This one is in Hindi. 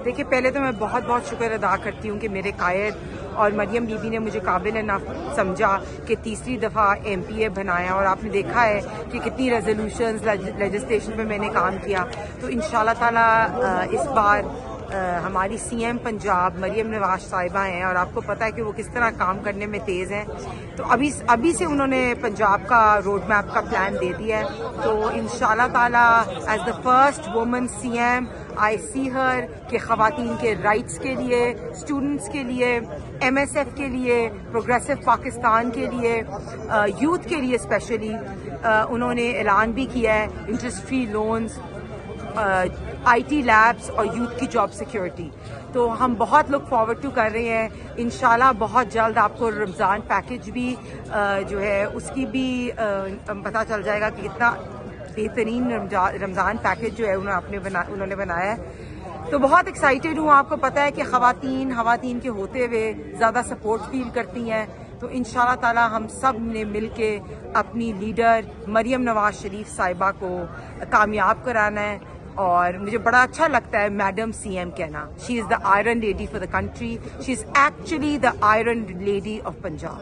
देखिए, पहले तो मैं बहुत बहुत शुक्र अदा करती हूँ कि मेरे कायद और मरियम बीबी ने मुझे काबिल इनाफ समझा कि तीसरी दफ़ा MPA बनाया। और आपने देखा है कि कितनी रेजोल्यूशंस लेजिस्लेशन पे मैंने काम किया। तो इंशाल्लाह ताला इस बार हमारी CM पंजाब मरियम नवाज साहिबा हैं और आपको पता है कि वो किस तरह काम करने में तेज़ हैं। तो अभी से उन्होंने पंजाब का रोड मैप का प्लान दे दिया है। तो इंशाल्लाह ताला as the first woman CM I see her कि ख़वातीन के राइट्स के लिए, स्टूडेंट्स के लिए, MSF के लिए, प्रोग्रेसिव पाकिस्तान के लिए, यूथ के लिए स्पेशली उन्होंने ऐलान भी किया है interest free loans, IT labs और यूथ की जॉब सिक्योरिटी। तो हम बहुत लुक फॉरवर्ड टू कर रहे हैं। इंशाल्लाह बहुत जल्द आपको रमज़ान पैकेज भी जो है उसकी भी पता चल जाएगा कि कितना बेहतरीन रमज़ान पैकेज जो है उन्होंने बनाया है। तो बहुत एक्साइटेड हूँ। आपको पता है कि ख़वातीन के होते हुए ज़्यादा सपोर्ट फील करती हैं। तो इंशाल्लाह ताला हम सब ने मिलके अपनी लीडर मरियम नवाज शरीफ साहिबा को कामयाब कराना है। और मुझे बड़ा अच्छा लगता है मैडम CM कहना। She is the iron lady for the country. She is actually the iron lady of Punjab.